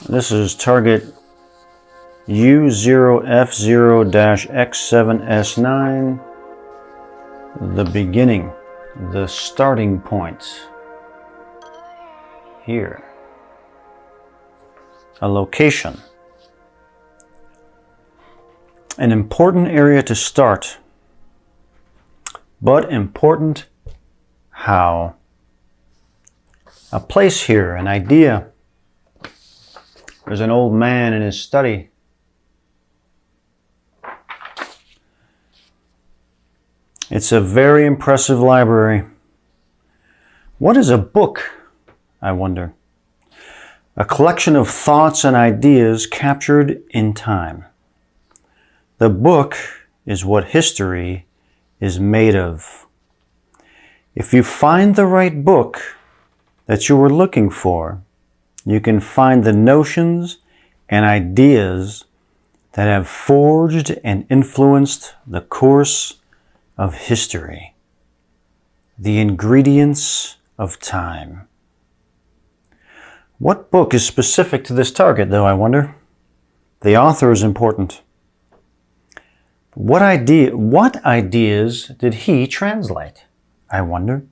This is target U0F0-X7S9. The beginning, the starting point. Here. A location. An important area to start. But important how. A place here, an idea. There's an old man in his study. It's a very impressive library. What is a book, I wonder? A collection of thoughts and ideas captured in time. The book is what history is made of. If you find the right book that you were looking for, you can find the notions and ideas that have forged and influenced the course of history, the ingredients of time. What book is specific to this target, though, I wonder? The author is important. What ideas did he translate, I wonder?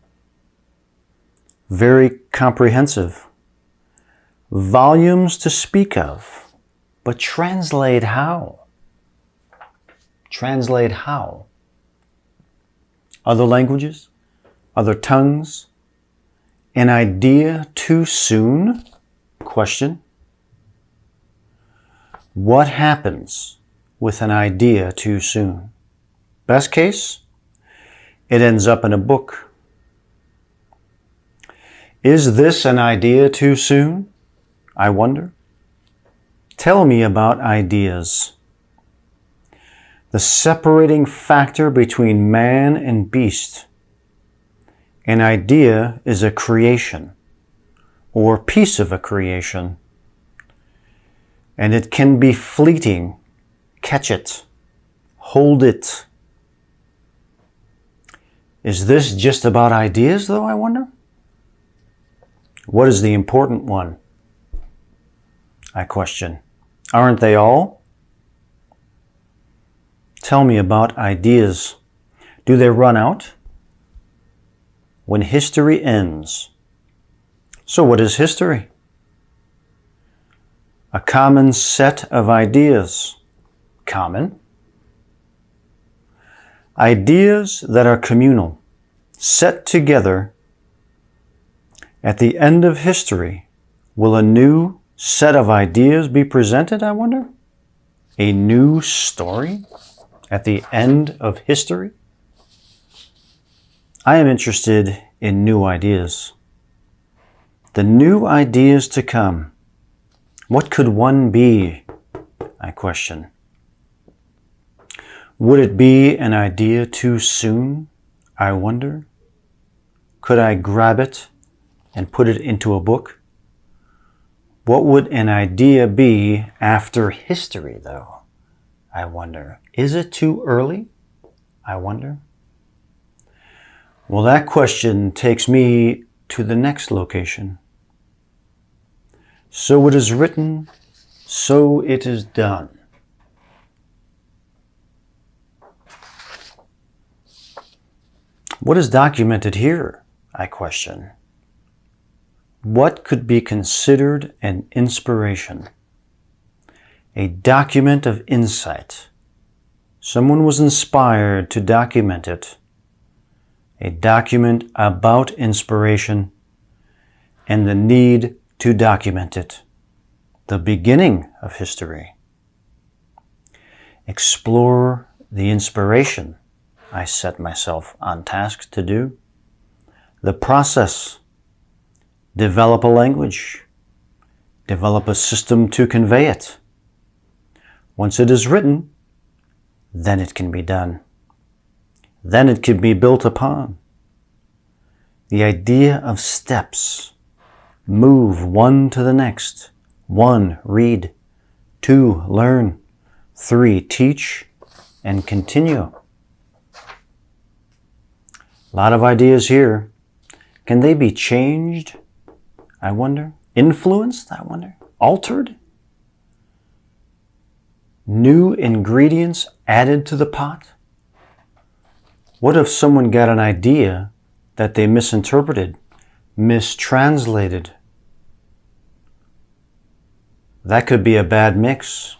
Very comprehensive. Volumes to speak of, but translate how? Translate how? Other languages? Other tongues? An idea too soon? Question. What happens with an idea too soon? Best case, it ends up in a book. Is this an idea too soon? I wonder. Tell me about ideas. The separating factor between man and beast. An idea is a creation or piece of a creation, and it can be fleeting. Catch it. Hold it. Is this just about ideas, though, I wonder? What is the important one? I question. Aren't they all? Tell me about ideas. Do they run out? When history ends. So what is history? A common set of ideas. Common. Ideas that are communal, set together. At the end of history, will a new set of ideas be presented, I wonder? A new story at the end of history? I am interested in new ideas. The new ideas to come. What could one be? I question. Would it be an idea too soon? I wonder. Could I grab it and put it into a book? What would an idea be after history, though? I wonder. Is it too early? I wonder. Well, that question takes me to the next location. So it is written, so it is done. What is documented here? I question. What could be considered an inspiration? A document of insight. Someone was inspired to document it. A document about inspiration and the need to document it. The beginning of history. Explore the inspiration I set myself on task to do. The process. Develop a language. Develop a system to convey it. Once it is written, then it can be done. Then it can be built upon. The idea of steps. Move one to the next. 1, read. 2, learn. 3, teach. And continue. A lot of ideas here. Can they be changed? I wonder. Influenced? I wonder. Altered? New ingredients added to the pot? What if someone got an idea that they misinterpreted, mistranslated? That could be a bad mix.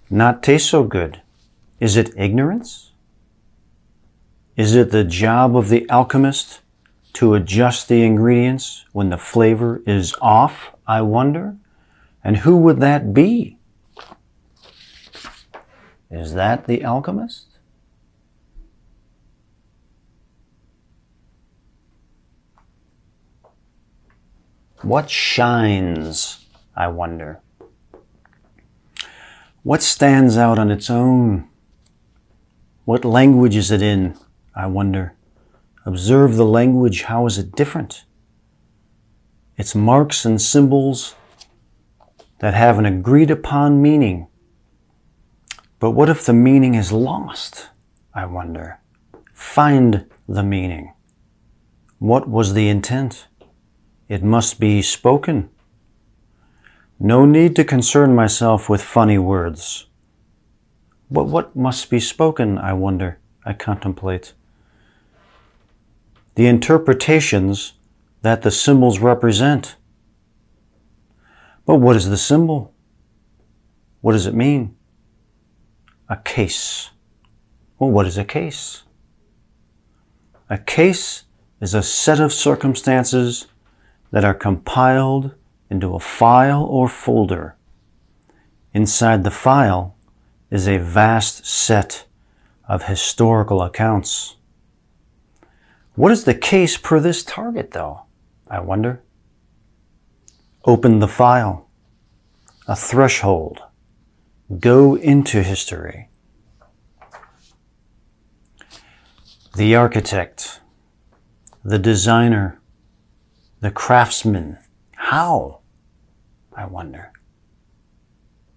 Not taste so good. Is it ignorance? Is it the job of the alchemist to adjust the ingredients when the flavor is off, I wonder? And who would that be? Is that the alchemist? What shines, I wonder? What stands out on its own? What language is it in, I wonder? Observe the language. How is it different? Its marks and symbols that have an agreed upon meaning. But what if the meaning is lost, I wonder? Find the meaning. What was the intent? It must be spoken. No need to concern myself with funny words. But what must be spoken, I wonder, I contemplate. The interpretations that the symbols represent. But what is the symbol? What does it mean? A case. Well, what is a case? A case is a set of circumstances that are compiled into a file or folder. Inside the file is a vast set of historical accounts. What is the case per this target, though, I wonder? Open the file. A threshold. Go into history. The architect, the designer, the craftsman. How? I wonder.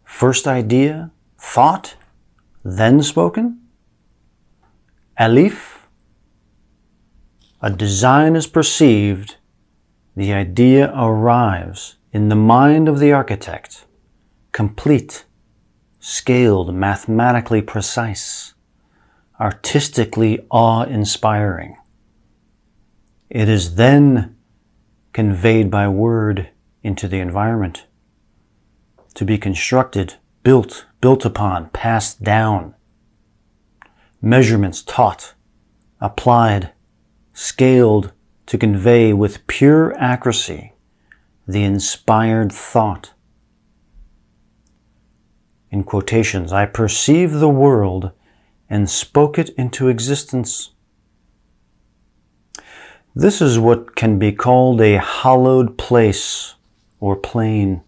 First idea, thought, then spoken? Alif? A design is perceived, the idea arrives in the mind of the architect, complete, scaled, mathematically precise, artistically awe-inspiring. It is then conveyed by word into the environment, to be constructed, built upon, passed down. Measurements taught, applied, scaled to convey with pure accuracy the inspired thought. In quotations, I perceived the world and spoke it into existence. This is what can be called a hallowed place or plane.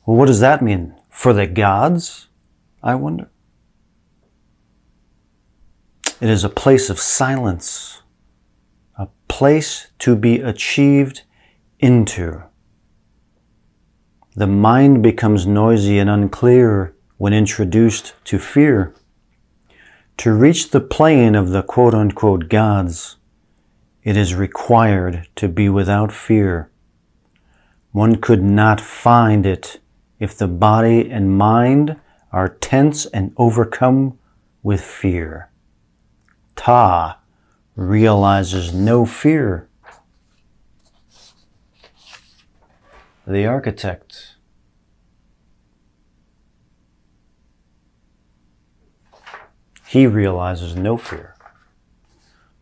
Well, what does that mean? For the gods, I wonder? It is a place of silence, a place to be achieved into. The mind becomes noisy and unclear when introduced to fear. To reach the plane of the quote-unquote gods, it is required to be without fear. One could not find it if the body and mind are tense and overcome with fear. Ta realizes no fear. The architect. He realizes no fear,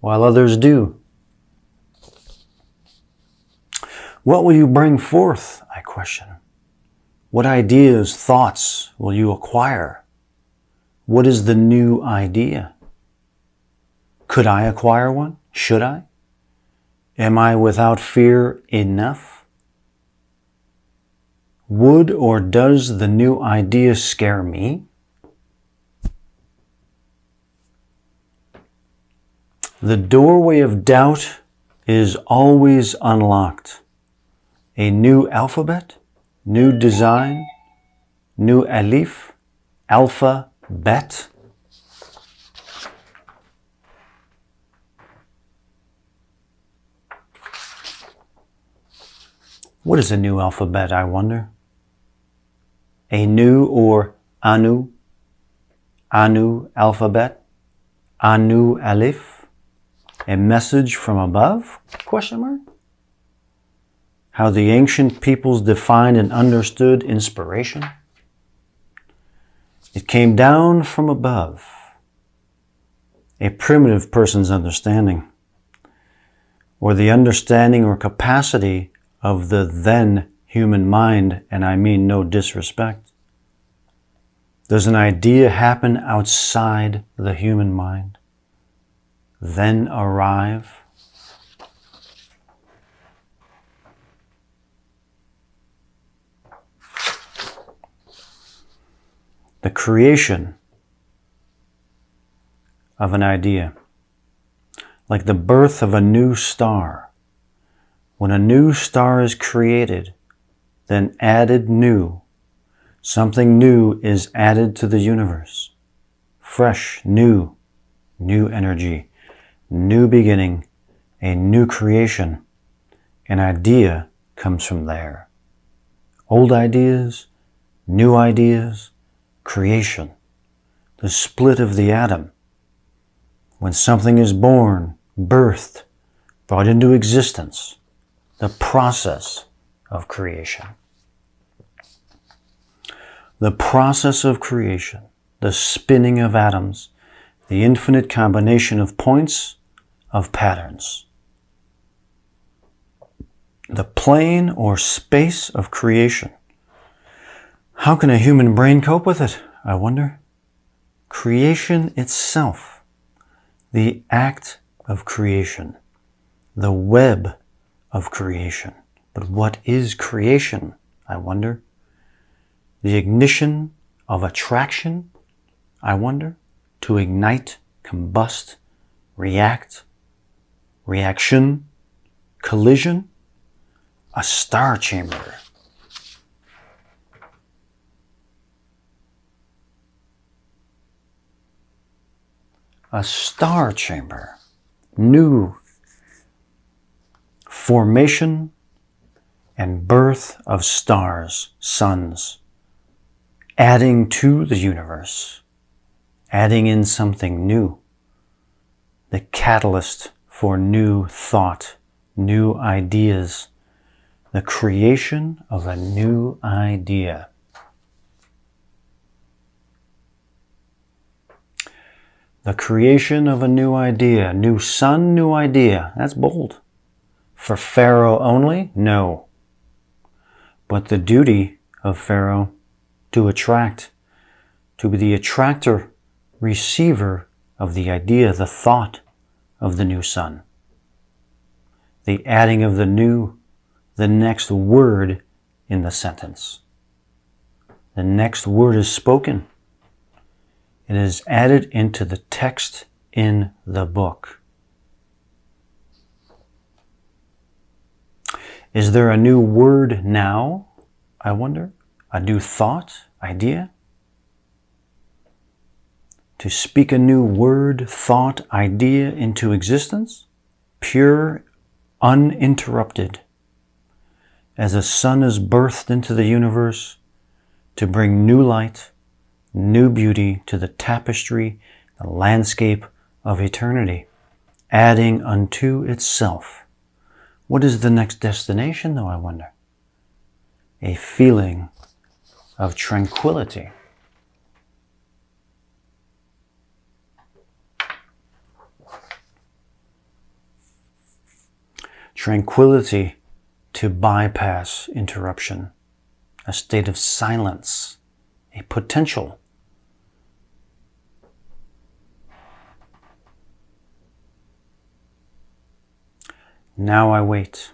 while others do. What will you bring forth, I question? What ideas, thoughts will you acquire? What is the new idea? Could I acquire one? Should I? Am I without fear enough? Would or does the new idea scare me? The doorway of doubt is always unlocked. A new alphabet, new design, new alif, alpha, bet. What is a new alphabet, I wonder? A new or anu alphabet, anu alif, a message from above? Question mark. How the ancient peoples defined and understood inspiration. It came down from above, a primitive person's understanding, or the understanding or capacity of the then human mind, and I mean no disrespect. Does an idea happen outside the human mind, then arrive? The creation of an idea, like the birth of a new star. When a new star is created, then added new, something new is added to the universe. Fresh, new energy, new beginning, a new creation. An idea comes from there. Old ideas, new ideas, creation, the split of the atom. When something is born, birthed, brought into existence, the process of creation. The process of creation, the spinning of atoms, the infinite combination of points, of patterns. The plane or space of creation. How can a human brain cope with it, I wonder? Creation itself, the act of creation, the web of creation. But what is creation, I wonder? The ignition of attraction, I wonder? To ignite, combust, react, reaction, collision, a star chamber. A star chamber, new formation and birth of stars, suns, adding to the universe, adding in something new, the catalyst for new thought, new ideas, the creation of a new idea. The creation of a new idea, new sun, new idea. That's bold. For Pharaoh only? No. But the duty of Pharaoh to attract, to be the attractor, receiver of the idea, the thought of the new sun. The adding of the new, the next word in the sentence. The next word is spoken. It is added into the text in the book. Is there a new word now, I wonder? A new thought, idea? To speak a new word, thought, idea into existence? Pure, uninterrupted. As a sun is birthed into the universe to bring new light, new beauty to the tapestry, the landscape of eternity, adding unto itself. What is the next destination, though, I wonder? A feeling of tranquility. Tranquility to bypass interruption, a state of silence, a potential. Now I wait.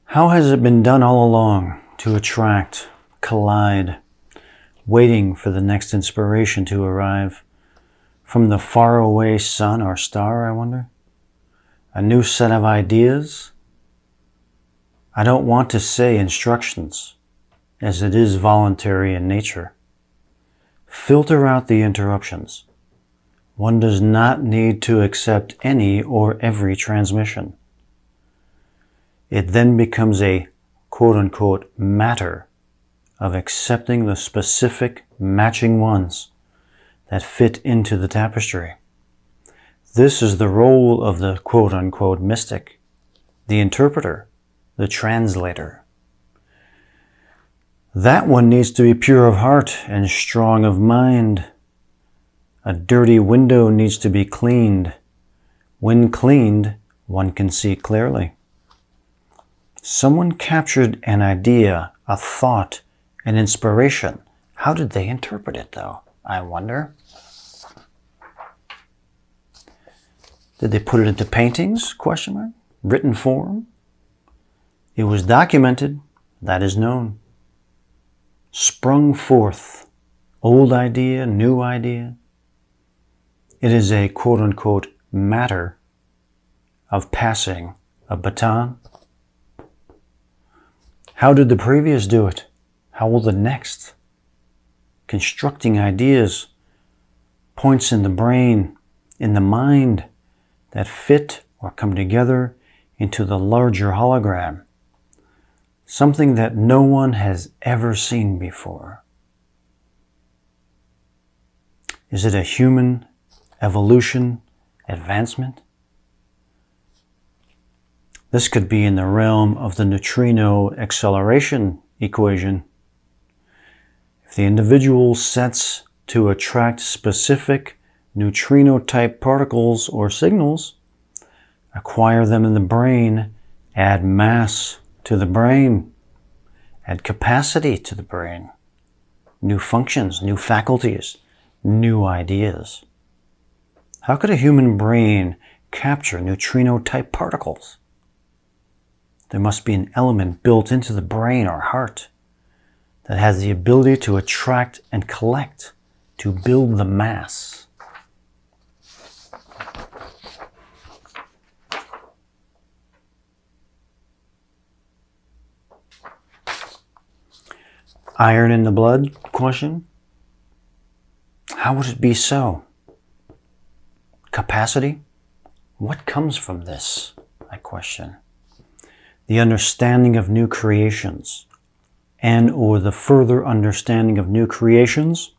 How has it been done all along to attract, collide, waiting for the next inspiration to arrive from the faraway sun or star, I wonder? A new set of ideas? I don't want to say instructions, as it is voluntary in nature. Filter out the interruptions. One does not need to accept any or every transmission. It then becomes a quote-unquote matter of accepting the specific matching ones that fit into the tapestry. This is the role of the quote-unquote mystic, the interpreter, the translator. That one needs to be pure of heart and strong of mind. A dirty window needs to be cleaned. When cleaned, one can see clearly. Someone captured an idea, a thought, an inspiration. How did they interpret it, though, I wonder? Did they put it into paintings? Question mark. Written form? It was documented. That is known. Sprung forth. Old idea, new idea. It is a quote-unquote matter of passing a baton. How did the previous do it? How will the next? Constructing ideas, points in the brain, in the mind, that fit or come together into the larger hologram. Something that no one has ever seen before. Is it a human evolution, advancement? This could be in the realm of the neutrino acceleration equation. If the individual sets to attract specific neutrino-type particles or signals, acquire them in the brain, add mass to the brain, add capacity to the brain, new functions, new faculties, new ideas. How could a human brain capture neutrino-type particles? There must be an element built into the brain or heart that has the ability to attract and collect, to build the mass. Iron in the blood? Question. How would it be so? Capacity? What comes from this? I question. The understanding of new creations, and or the further understanding of new creations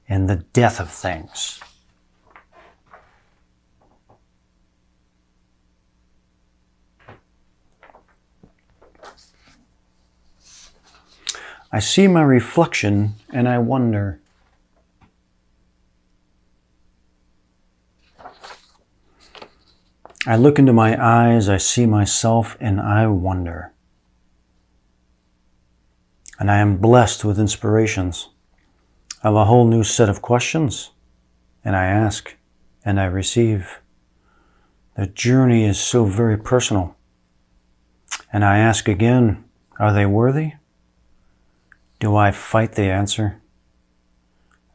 and the death of things. I see my reflection and I wonder, I look into my eyes, I see myself, and I wonder. And I am blessed with inspirations. I have a whole new set of questions, and I ask, and I receive. The journey is so very personal. And I ask again, are they worthy? Do I fight the answer?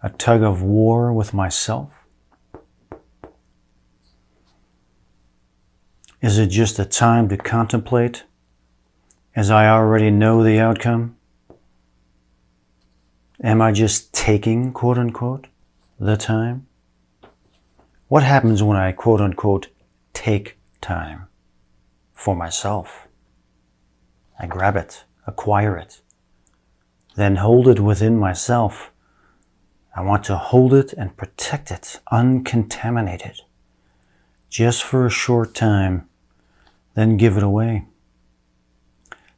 A tug of war with myself? Is it just a time to contemplate, as I already know the outcome? Am I just taking, quote unquote, the time? What happens when I, quote unquote, take time for myself? I grab it, acquire it, then hold it within myself. I want to hold it and protect it, uncontaminated, just for a short time, then give it away.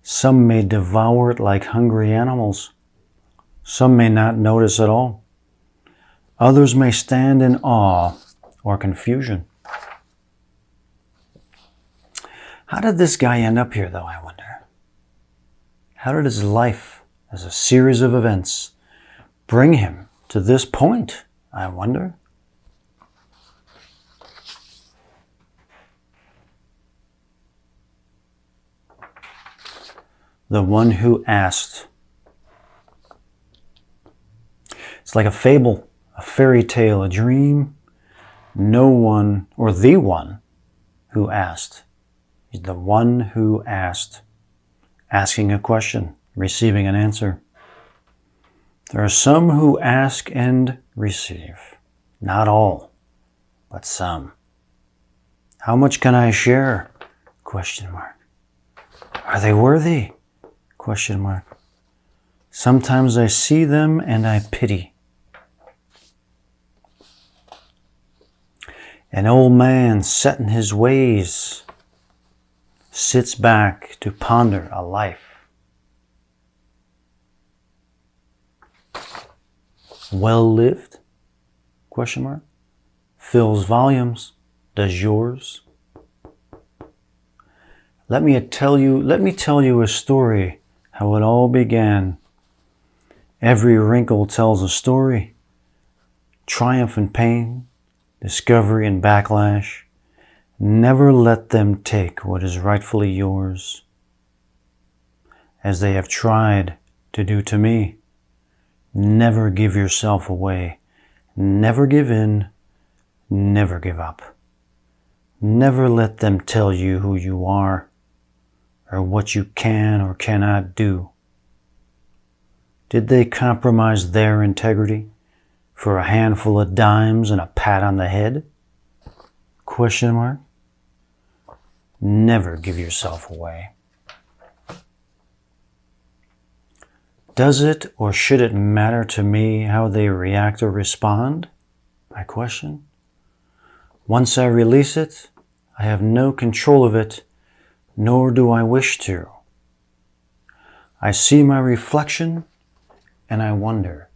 Some may devour it like hungry animals. Some may not notice at all. Others may stand in awe or confusion. How did this guy end up here, though, I wonder? How did his life, as a series of events, bring him to this point, I wonder? The one who asked. It's like a fable, a fairy tale, a dream. No one, or the one who asked. He's the one who asked, asking a question, receiving an answer. There are some who ask and receive, not all. but some. How much can I share? Question mark. Are they worthy? Question mark. Sometimes I see them and I pity. An old man set in his ways sits back to ponder a life. Well lived? Question mark. Fills volumes. Does yours? Let me tell you a story how it all began. Every wrinkle tells a story. Triumph and pain, discovery and backlash. Never let them take what is rightfully yours, as they have tried to do to me. Never give yourself away. Never give in. Never give up. Never let them tell you who you are or what you can or cannot do. Did they compromise their integrity for a handful of dimes and a pat on the head? Question mark. Never give yourself away. Does it or should it matter to me how they react or respond? I question. Once I release it, I have no control of it, nor do I wish to. I see my reflection and I wonder,